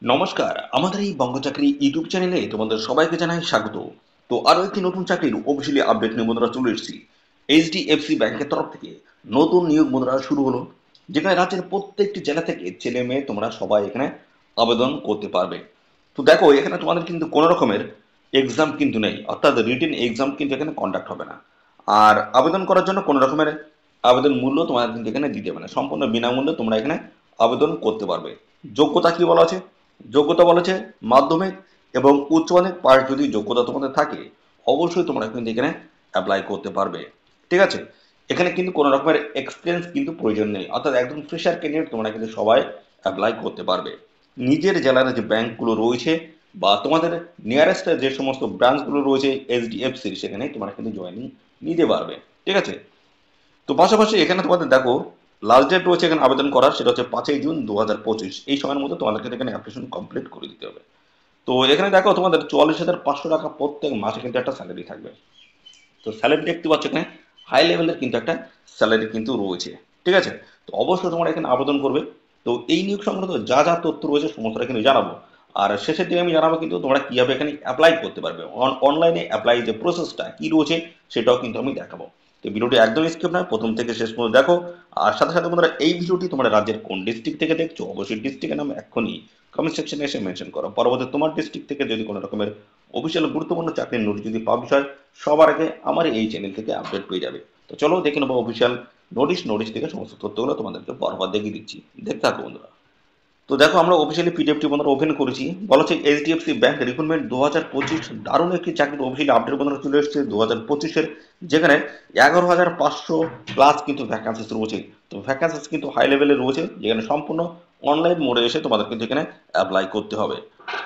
নমস্কার, আমাদের এই বঙ্গচাকরি ইউটিউব চ্যানেলে তোমাদের সবাইকে জানাই স্বাগত। তো আরো একটি নতুন চাকরির অফিসিয়ালি আপডেট নিয়ে বন্ধুরা চলে এসেছি। এইচডিএফসি ব্যাংকের তরফ থেকে নতুন নিয়োগ বন্ধুরা শুরু হলো, যেখানে রাজ্যের প্রত্যেকটি জেলা থেকে ছেলে মেয়ে তোমরা সবাই এখানে আবেদন করতে পারবে। তো দেখো, এখানে তোমাদের কিন্তু কোনো রকমের এক্সাম কিন্তু নেই, অর্থাৎ রিটেন এক্সাম কিন্তু এখানে কন্ডাক্ট হবে না। আর আবেদন করার জন্য কোনো রকমের আবেদন মূল্য তোমাদের কিন্তু এখানে দিতে হবে না, সম্পূর্ণ বিনামূল্যে তোমরা এখানে আবেদন করতে পারবে। যোগ্যতা কি বলা আছে? যোগ্যতা বলেছে মাধ্যমিক এবং উচ্চ মাধ্যমিক পাশ যদি যোগ্যতা তোমাদের থাকে, অবশ্যই তোমরা কিন্তু এখানে অ্যাপ্লাই করতে পারবে। ঠিক আছে? এখানে কিন্তু কোনো রকমের এক্সপিরিয়েন্স কিন্তু প্রয়োজন নেই, অর্থাৎ একদম ফ্রেশার ক্যান্ডিডেট তোমরা কিন্তু সবাই অ্যাপ্লাই করতে পারবে। নিজের জেলার যে ব্যাংকগুলো রয়েছে বা তোমাদের নিয়ারেস্ট যে সমস্ত ব্রাঞ্চগুলো রয়েছে এইচডিএফসির, সেখানে তোমরা কিন্তু জয়েনিং নিতে পারবে। ঠিক আছে? তো পাশাপাশি এখানে তোমাদের দেখো, লাস্ট ডেট রয়েছে এখানে আবেদন করার, সেটা হচ্ছে 5ই জুন 2025। এই সময়ের মধ্যে তোমাদেরকে এখানে অ্যাপ্লিকেশন কমপ্লিট করে দিতে হবে। তো এখানে দেখো, তোমাদের 44,500 টাকা প্রত্যেক মাসে কিন্তু একটা স্যালারি থাকবে। তো স্যালারি দেখতে পাচ্ছ এখানে হাই লেভেলের কিন্তু একটা স্যালারি কিন্তু রয়েছে। ঠিক আছে? তো অবশ্যই তোমরা এখানে আবেদন করবে। তো এই নিয়োগ সংক্রান্ত যা যা তথ্য রয়েছে সমস্তটা কিন্তু জানাবো। আর শেষের দিকে আমি জানাবো কিন্তু তোমরা কিভাবে এখানে অ্যাপ্লাই করতে পারবে, অনলাইনে অ্যাপ্লাই যে প্রসেসটা কি রয়েছে সেটাও কিন্তু আমি দেখাবো। তো ভিডিওটি একদম স্কিপ নয়, প্রথম থেকে শেষ পর্যন্ত দেখো। আর সাথে সাথে বন্ধুরা, এই ভিডিওটি তোমরা রাজ্যের কোন ডিস্ট্রিক্ট থেকে দেখছো, অবশ্যই ডিস্ট্রিক্টের নাম এক্ষুনি কমেন্ট সেকশনে এসে মেনশন করো। পরবর্তী তোমার ডিস্ট্রিক্ট থেকে যদি কোনো রকমের অফিসিয়াল গুরুত্বপূর্ণ চাকরির নোটিশ যদি পাবলিশ হয়, সবার আগে আমার এই চ্যানেল থেকে আপডেট পেয়ে যাবে। তো চলো দেখে নেবো অফিসিয়াল নোটিশ থেকে সমস্ত তথ্যগুলো তোমাদেরকে পরপর দেখিয়ে দিচ্ছি। দেখতে থাকো বন্ধুরা। তো দেখো, আমরা অফিসিয়ালি পিডিএফটি বন্ধুরা ওপেন করেছি। বলা হচ্ছে এইচডিএফসি ব্যাংক রিক্রুটমেন্ট 2025, দারুণ একটি চাকরির অফিসিয়ালি আপডেট বন্ধুরা চলে এসেছে 2025-এর, যেখানে 11,500 প্লাস কিন্তু ভ্যাকান্সিস রয়েছে। তো ভ্যাকান্সিস কিন্তু হাই লেভেলে রয়েছে, যেখানে সম্পূর্ণ অনলাইন মোডে এসে তোমাদের কিন্তু এখানে অ্যাপ্লাই করতে হবে।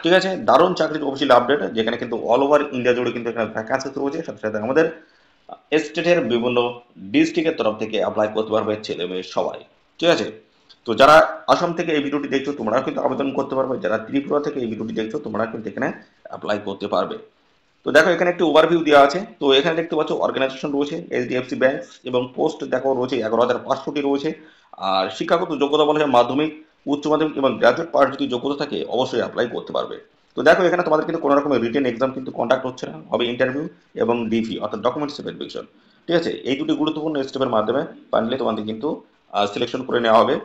ঠিক আছে? দারুণ চাকরির অফিসিয়ালি আপডেট, যেখানে কিন্তু অল ওভার ইন্ডিয়া জুড়ে কিন্তু এখানে ভ্যাকান্সিস রয়েছে। সাথে সাথে আমাদের স্টেটের বিভিন্ন ডিস্ট্রিক্টের তরফ থেকে অ্যাপ্লাই করতে পারবে ছেলে মেয়ে সবাই। ঠিক আছে? তো যারা আসাম থেকে এই ভিডিওটি দেখছো তোমরা কিন্তু আবেদন করতে পারবে, যারা ত্রিপুরা থেকে এই ভিডিওটি দেখছো তোমরা কিন্তু এখানে অ্যাপ্লাই করতে পারবে। তো দেখো, এখানে একটি ওভারভিউ দেওয়া আছে। তো এখানে দেখতে পাচ্ছ অর্গানাইজেশন রয়েছে এইচডিএফসি ব্যাংক, এবং পোস্ট দেখো রয়েছে 11,500টি রয়েছে। আর শিক্ষাগত যোগ্যতা বলা হয় মাধ্যমিক, উচ্চ মাধ্যমিক এবং গ্রাজুয়েট পাস যদি যোগ্যতা থাকে অবশ্যই অ্যাপ্লাই করতে পারবে। তো দেখো, এখানে তোমাদের কিন্তু কোনো রকমের রিটেন এক্সাম কিন্তু কন্ডাক্ট হচ্ছে না, হবে ইন্টারভিউ এবং ডিভি অর্থাৎ ডকুমেন্টস ভেরিফিকেশন। ঠিক আছে? এই দুটি গুরুত্বপূর্ণ স্টেপের মাধ্যমে পারলে তোমাদের কিন্তু সিলেকশন করে নেওয়া হবে।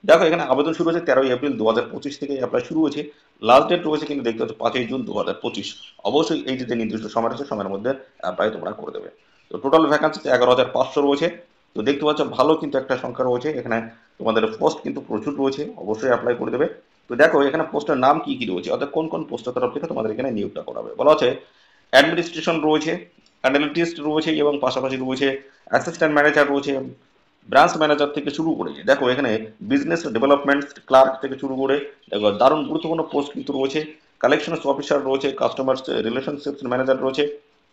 দেখো, এখানে আবেদন শুরু হয়েছে 13ই এপ্রিল 2025 থেকে অ্যাপ্লাই শুরু হয়েছে। লাস্ট ডেট রয়েছে কিন্তু দেখতে হচ্ছে 5ই জুন 2025। অবশ্যই এই যে নির্দিষ্ট সময় রয়েছে সময়ের মধ্যে অ্যাপ্লাই তোমরা করে দেবে। তো টোটাল ভ্যাকান্সি 11,500 রয়েছে। তো দেখতে পাচ্ছ ভালো কিন্তু একটা সংখ্যা রয়েছে এখানে। তোমাদের পোস্ট কিন্তু প্রচুর রয়েছে, অবশ্যই অ্যাপ্লাই করে দেবে। তো দেখো, এখানে পোস্টের নাম কি কি রয়েছে, অর্থাৎ কোন কোন পোস্টের তরফ থেকে তোমাদের এখানে নিয়োগটা করাবে বলা হচ্ছে। অ্যাডমিনিস্ট্রেশন রয়েছে, অ্যানালিটিস্ট রয়েছে, এবং পাশাপাশি রয়েছে অ্যাসিস্ট্যান্ট ম্যানেজার রয়েছে, ব্রাঞ্চ ম্যানেজার থেকে শুরু করে দেখো এখানে বিজনেস ডেভেলপমেন্ট ক্লার্ক থেকে শুরু করে দেখো দারুণ গুরুত্বপূর্ণ পোস্ট কিন্তু রয়েছে। কালেকশনস অফিসার রয়েছে, কাস্টমার রিলেশনশিপ ম্যানেজার রয়েছে,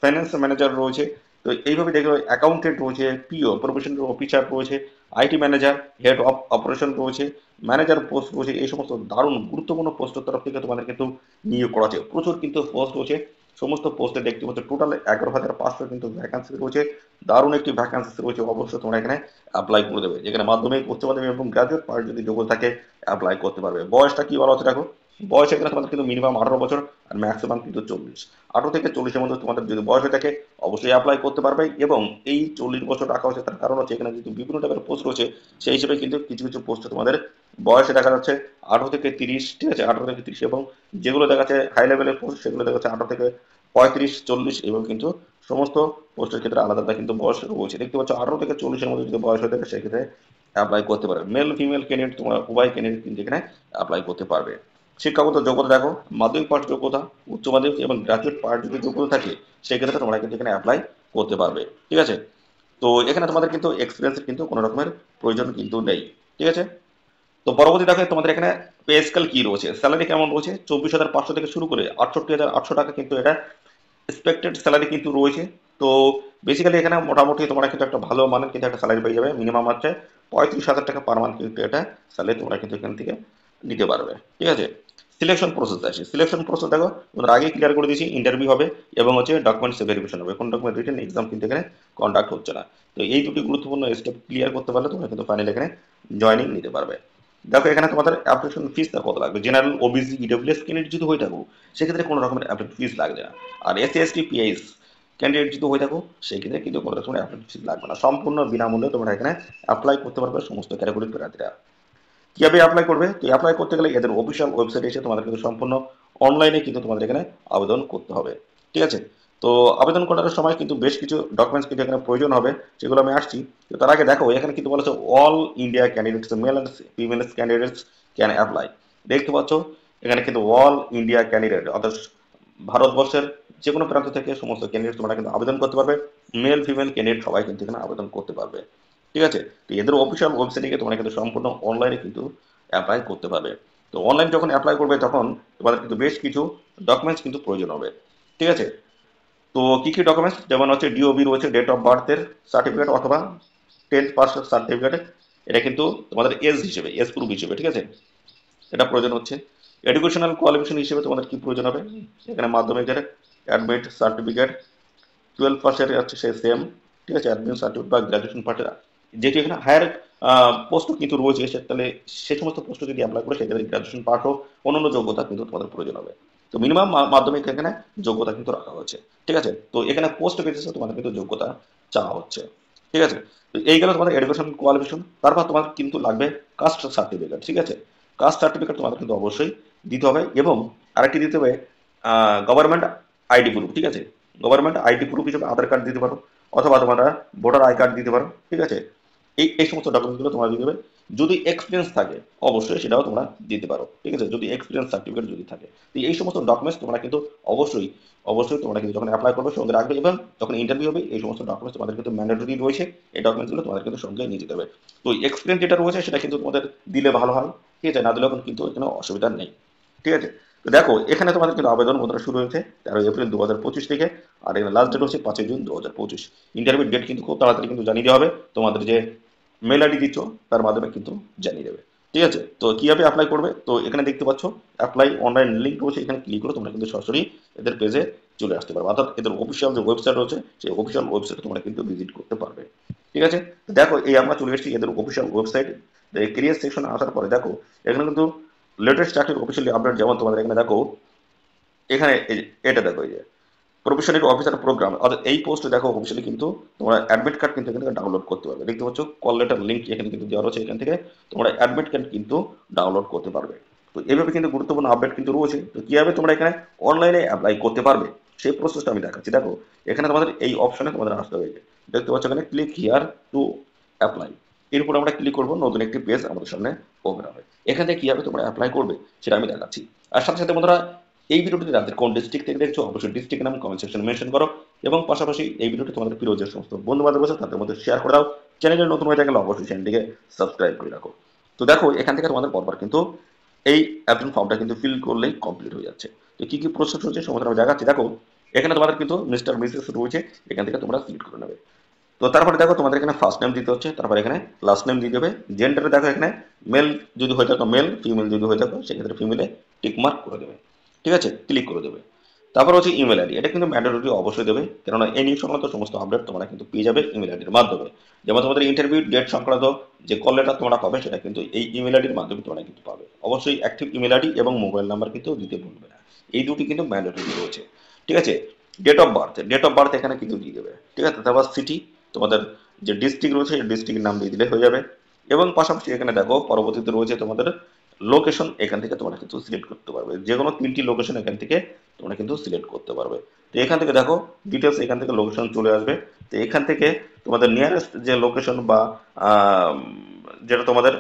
ফাইন্যান্স ম্যানেজার রয়েছে। তো এইভাবে দেখো অ্যাকাউন্টেন্ট রয়েছে, পিও প্রফেশনাল অফিসার রয়েছে, IT manager, head of operation রয়েছে, ম্যানেজার পোস্ট রয়েছে। এই সমস্ত দারুণ গুরুত্বপূর্ণ পোস্টের তরফ থেকে তোমাদের কিন্তু নিয়োগ করা আছে, প্রচুর কিন্তু পোস্ট রয়েছে। সমস্ত পোস্টে দেখতে পাচ্ছ টোটাল 11,500 কিন্তু ভ্যাকান্সি রয়েছে। দারুণ একটি ভ্যাকান্সি রয়েছে, অবশ্যই তোমরা এখানে অ্যাপ্লাই করে দেবে। যেখানে মাধ্যমিক, উচ্চ মাধ্যমিক এবং গ্রাজুয়েট পাস যদি যোগ্যতা থাকে অ্যাপ্লাই করতে পারবে। বয়সটা কি বলা হচ্ছে দেখো, বয়স এখানে তোমাদের কিন্তু মিনিমাম 18 বছর, আর ম্যাক্সিমাম কিন্তু 40। 18 থেকে 40-এর মধ্যে তোমাদের যদি বয়স হয়ে থাকে অবশ্যই অ্যাপ্লাই করতে পারবে। এবং এই 40 বছর রাখা হচ্ছে তার কারণ হচ্ছে এখানে যেহেতু বিভিন্ন টাইপের পোস্ট রয়েছে, সেই হিসেবে কিন্তু কিছু কিছু পোস্টে তোমাদের বয়সে দেখা যাচ্ছে 18 থেকে 30। ঠিক আছে? 18 থেকে 30, এবং যেগুলো দেখা যাচ্ছে হাই লেভেলের পোস্ট সেগুলো দেখা যাচ্ছে 18 থেকে 35, 40, এবং কিন্তু সমস্ত পোস্টের ক্ষেত্রে আলাদা আলাদা কিন্তু বয়স রয়েছে। দেখতে পাচ্ছ 18 থেকে 40-এর মধ্যে যদি বয়স হয়ে থাকে সেক্ষেত্রে অ্যাপ্লাই করতে পারবে। মেল ফিমেল ক্যান্ডিডেট তোমরা উভয় ক্যান্ডিডেট কিন্তু এখানে অ্যাপ্লাই করতে পারবে। শিক্ষাগত যোগ্যতা দেখো, মাধ্যমিক পাস যোগ্যতা, উচ্চ মাধ্যমিক এবং গ্রাজুয়েট পাস যদি যোগ্যতা থাকে সেক্ষেত্রে তোমরা কিন্তু এখানে অ্যাপ্লাই করতে পারবে। ঠিক আছে? তো এখানে তোমাদের কিন্তু এক্সপিরিয়েন্সের কিন্তু কোনো রকমের প্রয়োজন কিন্তু নেই। ঠিক আছে? তো পরবর্তী দেখো, তোমাদের এখানে পে স্কেল কি রয়েছে, স্যালারি কেমন রয়েছে। 24,500 থেকে শুরু করে 68,800 টাকা কিন্তু এটা এক্সপেক্টেড স্যালারি কিন্তু রয়েছে। তো বেসিক্যালি এখানে মোটামুটি তোমরা কিন্তু একটা ভালো মানের কিন্তু একটা স্যালারি পেয়ে যাবে। মিনিমাম হচ্ছে 35,000 টাকা পার মান্থ কিন্তু এটা স্যালারি তোমরা কিন্তু এখান থেকে নিতে পারবে। ঠিক আছে? সিলেকশন প্রসেস আছে, সিলেকশন প্রসেস দেখো তোমরা আগে ক্লিয়ার করে দিয়েছি, ইন্টারভিউ হবে এবং হচ্ছে ডকুমেন্টস ভেরিফিকেশন হবে। কোন ডকুমেন্ট রিটেন এক্সাম কিন্তু এখানে কন্ডাক্ট হচ্ছে না। তো এই দুটি গুরুত্বপূর্ণ স্টেপ ক্লিয়ার করতে পারলে তোমরা কিন্তু ফাইনাল এখানে জয়েনিং নিতে পারবে। দেখো এখানে তোমাদের অ্যাপ্লিকেশন ফিসটা কত লাগবে। জেনারেল, ওবিসি, ইডব্লিউএস ক্যান্ডিডেট যদি হয়ে থাকো সেক্ষেত্রে কোনো রকমের অ্যাপ্লিকেশন ফিস লাগবে না। আর এসসি এসটি পিএইচ ক্যান্ডিডেট যদি হয়ে থাকো সেই ক্ষেত্রে কিন্তু কোনো রকমের অ্যাপ্লিকেশন ফিস লাগবে না, সম্পূর্ণ বিনামূল্যে তোমরা এখানে অ্যাপ্লাই করতে পারবে সমস্ত ক্যাটাগরির প্রার্থীরা। কিভাবে অ্যাপ্লাই করবে? তো অ্যাপ্লাই করতে গেলে এদের অফিসিয়াল ওয়েবসাইটে এসে তোমাদের কিন্তু সম্পূর্ণ অনলাইনে কিন্তু তোমাদের এখানে আবেদন করতে হবে। ঠিক আছে? তো আবেদন করার সময় কিন্তু বেশ কিছু ডকুমেন্টস কিন্তু এখানে প্রয়োজন হবে, সেগুলো আমি আসছি। তো তার আগে দেখো এখানে কিন্তু বলেছে all India candidates male and female candidates can apply. দেখতে পাচ্ছ এখানে কিন্তু অল ইন্ডিয়া ক্যান্ডিডেট অর্থাৎ ভারতবর্ষের যে কোনো প্রান্ত থেকে সমস্ত ক্যান্ডিডেট তোমরা কিন্তু আবেদন করতে পারবে। মেল ফিমেল ক্যান্ডিডেট সবাই কিন্তু এখানে আবেদন করতে পারবে। ঠিক আছে? তো এদের অফিসিয়াল ওয়েবসাইটে গিয়ে তোমরা কিন্তু সম্পূর্ণ অনলাইনে কিন্তু অ্যাপ্লাই করতে পারবে। তো অনলাইন যখন অ্যাপ্লাই করবে তখন তোমাদের কিন্তু বেশ কিছু ডকুমেন্টস কিন্তু প্রয়োজন হবে। ঠিক আছে? তো কি কি ডকুমেন্টস, যেমন হচ্ছে ডিওবি রয়েছে, ডেট অফ বার্থের সার্টিফিকেট অথবা 10th পাস সার্টিফিকেট, এটা কিন্তু তোমাদের এজ হিসেবে, এজ প্রুফ হিসেবে, ঠিক আছে, এটা প্রয়োজন হচ্ছে। এডুকেশনাল কোয়ালিফিকেশন হিসেবে তোমাদের কি প্রয়োজন হবে, এখানে মাধ্যমিকের অ্যাডমিট সার্টিফিকেট, 12 পাসের হচ্ছে সে সেম। ঠিক আছে? অ্যাডমিট সার্টিফিকেট বা গ্রাজুয়েশন পার্টের, যেহেতু এখানে হায়ার পোস্ট কিন্তু রয়েছে, তাহলে সে সমস্ত পোস্ট যদি অ্যাপ্লাই করে সেক্ষেত্রে গ্রাজুয়েশন পার্ট হোক, অন্যান্য যোগ্যতা কিন্তু তোমাদের প্রয়োজন হবে। তো মিনিমাম মাধ্যমিক এখানে যোগ্যতা কিন্তু রাখা হচ্ছে। ঠিক আছে? তো এখানে পোস্ট বেসিসে তোমাদের কিন্তু যোগ্যতা চাওয়া হচ্ছে। ঠিক আছে? তো এই গেল তোমাদের এডুকেশন কোয়ালিফিকেশন। তারপর তোমার কিন্তু লাগবে কাস্ট সার্টিফিকেট। ঠিক আছে? কাস্ট সার্টিফিকেট তোমাদের কিন্তু অবশ্যই দিতে হবে, এবং আরেকটি দিতে হবে গভর্নমেন্ট আইডি প্রুফ। ঠিক আছে? গভর্নমেন্ট আইডি প্রুফ হিসেবে আধার কার্ড দিতে পারো, অথবা তোমরা ভোটার আই কার্ড দিতে পারো। ঠিক আছে? এই এই সমস্ত ডকুমেন্টসগুলো তোমরা দিতে হবে। যদি এক্সপিরিয়েন্স থাকে অবশ্যই সেটাও তোমরা দিতে পারো। ঠিক আছে? যদি এক্সপিরিয়েন্স সার্টিফিকেট যদি থাকে, তো এই সমস্ত ডকুমেন্টস তোমরা কিন্তু অবশ্যই অবশ্যই তোমরা কিন্তু যখন অ্যাপ্লাই করবে সঙ্গে রাখবে, এবং যখন ইন্টারভিউ হবে এই সমস্ত ডকুমেন্টস তোমাদের কিন্তু ম্যান্ডেটরি রয়েছে। এই ডকুমেন্টসগুলো তোমাদের কিন্তু সঙ্গে নিয়ে যেতে হবে। তো এক্সপিরিয়েন্স যেটা রয়েছে সেটা কিন্তু তোমাদের দিলে ভালো হয়। ঠিক আছে? না দিলেও কিন্তু এখানে অসুবিধা নেই। ঠিক আছে? তো দেখো এখানে তোমাদের কিন্তু আবেদন পত্র শুরু হয়েছে 13 এপ্রিল 2025 থেকে, আর এখানে লাস্ট ডেট হচ্ছে 5 জুন 2025। ইন্টারভিউ ডেট কিন্তু খুব তাড়াতাড়ি কিন্তু জানিয়ে দেওয়া হবে, তোমাদের যে মেল আইডি দিচ্ছ তার মাধ্যমে কিন্তু জানিয়ে দেবে। ঠিক আছে? তো কিভাবে অ্যাপ্লাই করবে, তো এখানে দেখতে পাচ্ছ অ্যাপ্লাই অনলাইন লিঙ্ক রয়েছে, এখানে ক্লিক করে তোমরা কিন্তু সরাসরি এদের পেজে চলে আসতে পারবে, অর্থাৎ এদের অফিসিয়াল যে ওয়েবসাইট রয়েছে সেই অফিসিয়াল ওয়েবসাইটে তোমরা কিন্তু ভিজিট করতে পারবে। ঠিক আছে? তো দেখো এই আমরা চলে এসেছি এদের অফিসিয়াল ওয়েবসাইট। ক্যারিয়ার সেকশনে আসার পরে দেখো এখানে কিন্তু লেটেস্ট চাকরির অফিসিয়ালি আপডেট, যেমন তোমাদের এখানে দেখো, এখানে এটা দেখো, এই যে প্রফেশনাল অফিসার প্রোগ্রাম, অর্থাৎ এই পোস্টে দেখো অফিসিয়ালি কিন্তু তোমরা অ্যাডমিট কার্ড কিন্তু এখান থেকে ডাউনলোড করতে পারবে। দেখতে পাচ্ছ কল লেটার লিঙ্ক এখানে কিন্তু দেওয়া রয়েছে, এখান থেকে তোমরা অ্যাডমিট কার্ড কিন্তু ডাউনলোড করতে পারবে। তো এইভাবে কিন্তু গুরুত্বপূর্ণ আপডেট কিন্তু রয়েছে। তো কিভাবে তোমরা এখানে অনলাইনে অ্যাপ্লাই করতে পারবে সেই প্রসেসটা আমি দেখাচ্ছি। দেখো এখানে তোমাদের এই অপশনে তোমাদের আসতে হবে, দেখতে পাচ্ছ এখানে ক্লিক হিয়ার টু অ্যাপ্লাই। এর উপর আমরা ক্লিক করবো, নতুন একটি পেজ আমাদের সামনে ওপেন হবে। এখান থেকে কিভাবে তোমরা অ্যাপ্লাই করবে সেটা আমি দেখাচ্ছি। আর সাথে সাথে বন্ধুরা, এই ভিডিওটি রাজ্যের কোন ডিস্ট্রিক্ট থেকে দেখছো অবশ্যই ডিস্ট্রিক্ট নাম কমেন্ট সেকশনে মেনশন করো, এবং পাশাপাশি এই ভিডিওটি তোমাদের প্রিয় যে সমস্ত বন্ধু বান্ধব আছে তাদের মধ্যে শেয়ার করে দাও। চ্যানেলে নতুন হয়ে থাকলে অবশ্যই চ্যানেলটিকে সাবস্ক্রাইব করে রাখো। তো দেখো এখান থেকে তোমাদের পরপর কিন্তু এই অ্যাপ্লিকেশন ফর্মটা কিন্তু ফিল করলেই কমপ্লিট হয়ে যাচ্ছে। তো কি কি প্রসেস হচ্ছে সমস্ত আমি দেখাচ্ছি। দেখো এখানে তোমাদের কিন্তু মিস্টার মিসেস রয়েছে, এখান থেকে তোমরা সিলেক্ট করে নেবে। তো তারপরে দেখো তোমাদের এখানে ফার্স্ট নেম দিতে হচ্ছে, তারপরে এখানে লাস্ট নেম দিয়ে দেবে। জেন্ডারে দেখো এখানে মেল যদি হয়ে থাকো মেল, ফিমেল যদি হয়ে থাকো সেক্ষেত্রে ফিমেলে টিক মার্ক করে দেবে। ঠিক আছে? ক্লিক করে দেবে। তারপর হচ্ছে ইমেল আইডি, এটা কিন্তু ম্যান্ডেটরি অবশ্যই দেবে, কেননা এই নিউজ সংক্রান্ত সমস্ত আপডেট তোমরা কিন্তু পেয়ে যাবে ইমেল আইডির মাধ্যমে। যেমন তোমাদের ইন্টারভিউ ডেট সংক্রান্ত যে কল লেটার তোমরা পাবে সেটা কিন্তু এই ইমেল আইডির মাধ্যমে তোমরা কিন্তু পাবে। অবশ্যই অ্যাক্টিভ ইমেল আইডি এবং মোবাইল নাম্বার কিন্তু দিতে ভুলবে না, এই দুটি কিন্তু ম্যান্ডেটরি রয়েছে। ঠিক আছে? ডেট অফ বার্থ এখানে কিন্তু দিয়ে দেবে। ঠিক আছে? তারপর সিটি, তোমাদের যে ডিস্ট্রিক্ট রয়েছে সেই ডিস্ট্রিক্টের নাম দিয়ে দিলে হয়ে যাবে। এবং পাশাপাশি এখানে দেখো পরবর্তীতে রয়েছে তোমাদের লোকেশন, এখান থেকে তোমরা কিন্তু সিলেক্ট করতে পারবে যে কোনো 3টি লোকেশন এখান থেকে তোমরা কিন্তু সিলেক্ট করতে পারবে। তো এখান থেকে দেখো ডিটেলস, এখান থেকে লোকেশন চলে আসবে। তো এখান থেকে তোমাদের নিয়ারেস্ট যে লোকেশন বা আম, যেটা তোমাদের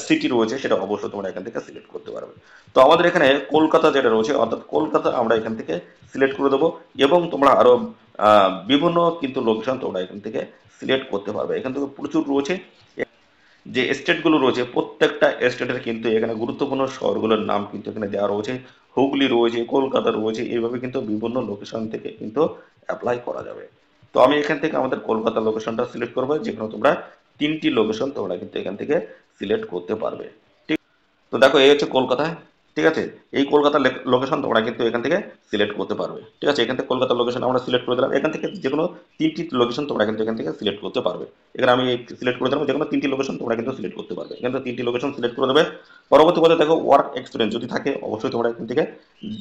সিটি রয়েছে সেটা অবশ্যই তোমরা এখান থেকে সিলেক্ট করতে পারবে। তো আমাদের এখানে কলকাতা যেটা রয়েছে, অর্থাৎ কলকাতা আমরা এখান থেকে সিলেক্ট করে দেবো, এবং তোমরা আরো বিভিন্ন কিন্তু লোকেশন তোমরা এখান থেকে সিলেক্ট করতে পারবে। এখান থেকে প্রচুর রয়েছে যে স্টেটগুলো রয়েছে, প্রত্যেকটা স্টেটের কিন্তু এখানে গুরুত্বপূর্ণ শহরগুলোর নাম কিন্তু এখানে দেওয়া রয়েছে। হুগলি রয়েছে, কলকাতা রয়েছে, এইভাবে কিন্তু বিভিন্ন লোকেশন থেকে কিন্তু অ্যাপ্লাই করা যাবে। তো আমি এখান থেকে আমাদের কলকাতা লোকেশনটা সিলেক্ট করবো, যেখানে তোমরা 3টি লোকেশন তোমরা কিন্তু এখান থেকে সিলেক্ট করতে পারবে। ঠিক? তো দেখো এই হচ্ছে কলকাতা, ঠিক আছে, এই কলকাতার লোকেশন তোমরা কিন্তু এখান থেকে সিলেক্ট করতে পারবে। ঠিক আছে, এখান থেকে কলকাতার লোকেশন আমরা সিলেক্ট করে দিলাম, এখান থেকে যে কোনো তিনটি লোকেশন তোমরা কিন্তু এখান থেকে সিলেক্ট করতে পারবে। এখানে আমি সিলেক্ট করে দিলাম, যে কোনো তিনটি লোকেশন তোমরা কিন্তু সিলেক্ট করতে পারবে, এখান থেকে তিনটি লোকেশন সিলেক্ট করে দেবে। পরবর্তী পদে দেখো ওয়ার্ক এক্সপিরিয়েন্স যদি থাকে অবশ্যই তোমরা এখান থেকে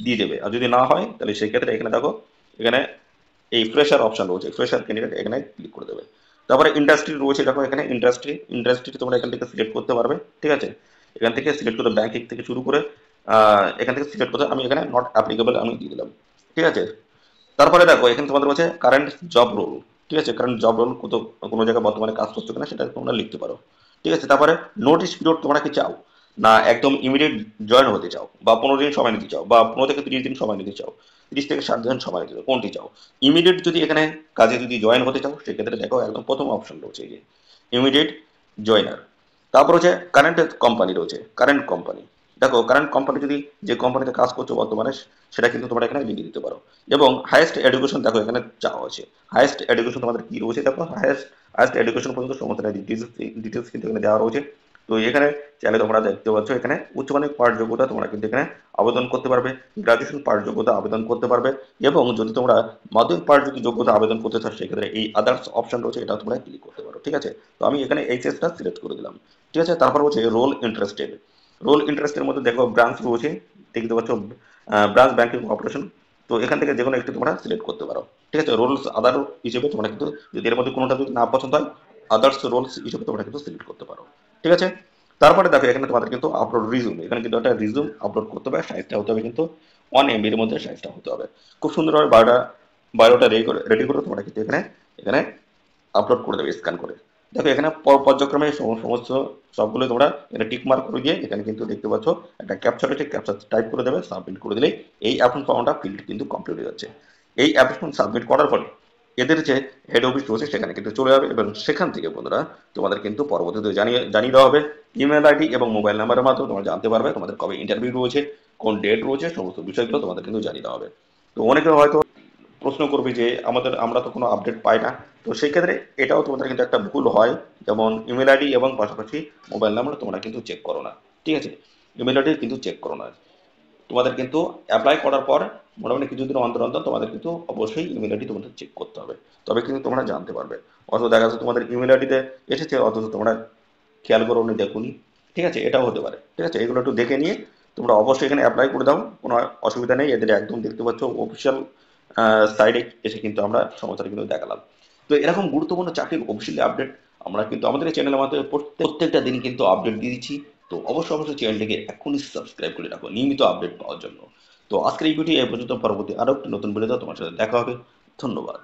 দিয়ে দেবে, আর যদি না হয় তাহলে সেই ক্ষেত্রে এখানে দেখো, এখানে এই ফ্রেশার অপশন রয়েছে, ফ্রেশার ক্যান্ডিডেট এখানে ক্লিক করে দেবে। তারপরে ইন্ডাস্ট্রি রয়েছে, দেখো এখানে ইন্ডাস্ট্রি তোমরা এখান থেকে সিলেক্ট করতে পারবে। ঠিক আছে, এখান থেকে সিলেক্ট করে ব্যাংকিং থেকে শুরু করে এখান থেকে সিলেক্ট করতে আমি এখানে নট অ্যাপ্লিকেবল আমি দিয়ে দিলাম। ঠিক আছে, তারপরে দেখো এখানে তোমাদের রয়েছে কারেন্ট জব রোল। ঠিক আছে, কারেন্ট জব রোল কোনো জায়গায় বর্তমানে কাজ করছো কিনা সেটা তোমরা লিখতে পারো। ঠিক আছে, তারপরে নোটিশ পিরিয়ড তোমরা কি চাও, না একদম ইমিডিয়েট জয়েন হতে চাও, বা 15 দিন সময় নিতে চাও, বা 15 থেকে 30 দিন সময় নিতে চাও, 30 থেকে 60 দিন সময় নিতে চাও, কোনটি চাও? ইমিডিয়েট যদি এখানে কাজে যদি জয়েন হতে চাও সেক্ষেত্রে দেখো একদম প্রথম অপশন রয়েছে এই যে ইমিডিয়েট জয়েনার। তারপর হচ্ছে কারেন্ট কোম্পানি রয়েছে, কারেন্ট কোম্পানি। দেখো কারেন্ট কোম্পানি যদি যে কোম্পানিতে কাজ করছো বর্তমানে সেটা কিন্তু তোমরা এখানে লিখে দিতে পারো। এবং হাইয়েস্ট এডুকেশন দেখো এখানে চাওয়া হয়েছে, হাইয়েস্ট এডুকেশন তোমাদের কি রয়েছে দেখো, হাইয়েস্ট হাইয়েস্ট এডুকেশন পর্যন্ত সমস্ত ডিটেলস কিন্তু এখানে দেওয়া রয়েছে। তো এখানে চাইলে তোমরা দেখতে পাচ্ছ এখানে উচ্চমাধ্যমিক পাঠ যোগ্যতা তোমরা কিন্তু এখানে আবেদন করতে পারবে, গ্রাজুয়েশন পাঠ যোগ্যতা আবেদন করতে পারবে, এবং যদি তোমরা মাধ্যমিক পাঠ যদি যোগ্যতা আবেদন করতে চাও সেক্ষেত্রে এই আদার্স অপশন রয়েছে, এটা তোমরা ক্লিক করতে পারো। ঠিক আছে, তো আমি এখানে এইচএসটা সিলেক্ট করে দিলাম। ঠিক আছে, তারপর হচ্ছে রোল ইন্টারেস্টেড। রোল ইন্টারেস্টের মধ্যে দেখো ব্রাঞ্চ রয়েছে, দেখতে পাচ্ছ ব্রাঞ্চ ব্যাংকিং অপারেশন। তো এখান থেকে যে কোনো একটি তোমরা সিলেক্ট করতে পারো। ঠিক আছে, রোলস আদার হিসেবে তোমরা কিন্তু যদি এর মধ্যে কোনোটা যদি না পছন্দ হয় আদার্স রোলস হিসেবে তোমরা কিন্তু সিলেক্ট করতে পারো। ঠিক আছে, তারপরে দেখো এখানে তোমাদের কিন্তু আপলোড রিজুম, এখানে কিন্তু একটা রিজুম আপলোড করতে হবে, সাইজটা হতে হবে কিন্তু 1 MB-র মধ্যে সাইজটা হতে হবে। খুব সুন্দরভাবে বায়োটা রেডি করে তোমরা কিন্তু এখানে এখানে আপলোড করে দেবে স্ক্যান করে। দেখো এখানে পর্যায়ক্রমে সমস্ত সবগুলো তোমরা এখানে টিক মার্ক করে দিয়ে এখানে কিন্তু দেখতে পাচ্ছ একটা ক্যাপচা রয়েছে, ক্যাপচা টাইপ করে দেবে, সাবমিট করে দিলেই এই অ্যাপ্লিকেশন ফর্মটা ফিল্ড কিন্তু কমপ্লিট হয়ে যাচ্ছে। এই অ্যাপ্লিকেশন সাবমিট করার পরে এদের যে হেড অফিস রয়েছে সেখানে কিন্তু চলে যাবে, এবং সেখান থেকে বন্ধুরা তোমাদের কিন্তু পরবর্তীতে জানিয়ে দেওয়া হবে ইমেল আইডি এবং মোবাইল নাম্বারের মাধ্যমে তোমরা জানতে পারবে তোমাদের কবে ইন্টারভিউ রয়েছে, কোন ডেট রয়েছে, সমস্ত বিষয়গুলো তোমাদের কিন্তু জানিয়ে দেওয়া হবে। তো অনেকে হয়তো প্রশ্ন করবে যে আমরা তো কোনো আপডেট পাই না, তো সেই ক্ষেত্রে এটাও তোমাদের কিন্তু একটা ভুল হয়, যেমন ইমেল আইডি এবং পাশাপাশি মোবাইল নাম্বার তোমরা কিন্তু চেক করো না। ঠিক আছে, ইমেল আইডি কিন্তু চেক করো না, তোমাদের কিন্তু অ্যাপ্লাই করার পর মোটামুটি কিছুদিন অন্তর অন্তর তোমাদের কিন্তু অবশ্যই ইমেল আইডি তোমাদের চেক করতে হবে, তবে কিন্তু তোমরা জানতে পারবে। অথচ দেখা যাচ্ছে তোমাদের ইমেল আইডিতে এসেছে অথচ তোমরা খেয়াল করো নি, দেখোনি। ঠিক আছে, এটাও হতে পারে। ঠিক আছে, এগুলো একটু দেখে নিয়ে তোমরা অবশ্যই এখানে অ্যাপ্লাই করে দাও, কোনো অসুবিধা নেই, এদের একদম দেখতে পাচ্ছ অফিসিয়াল সাইডে এসে কিন্তু আমরা সমস্যাটা কিন্তু দেখালাম। তো এরকম গুরুত্বপূর্ণ চাকরির অফিসিয়ালি আপডেট আমরা কিন্তু আমাদের এই চ্যানেলের মাধ্যমে প্রত্যেকটা দিন কিন্তু আপডেট দিয়ে দিচ্ছি। তো অবশ্যই চ্যানেলটিকে এখনই সাবস্ক্রাইব করে রাখো নিয়মিত আপডেট পাওয়ার জন্য। তো আজকের এই ভিডিও এই পর্যন্ত, পরবর্তী আরো একটি নতুন ভিডিওতে তোমার সাথে দেখা হবে। ধন্যবাদ।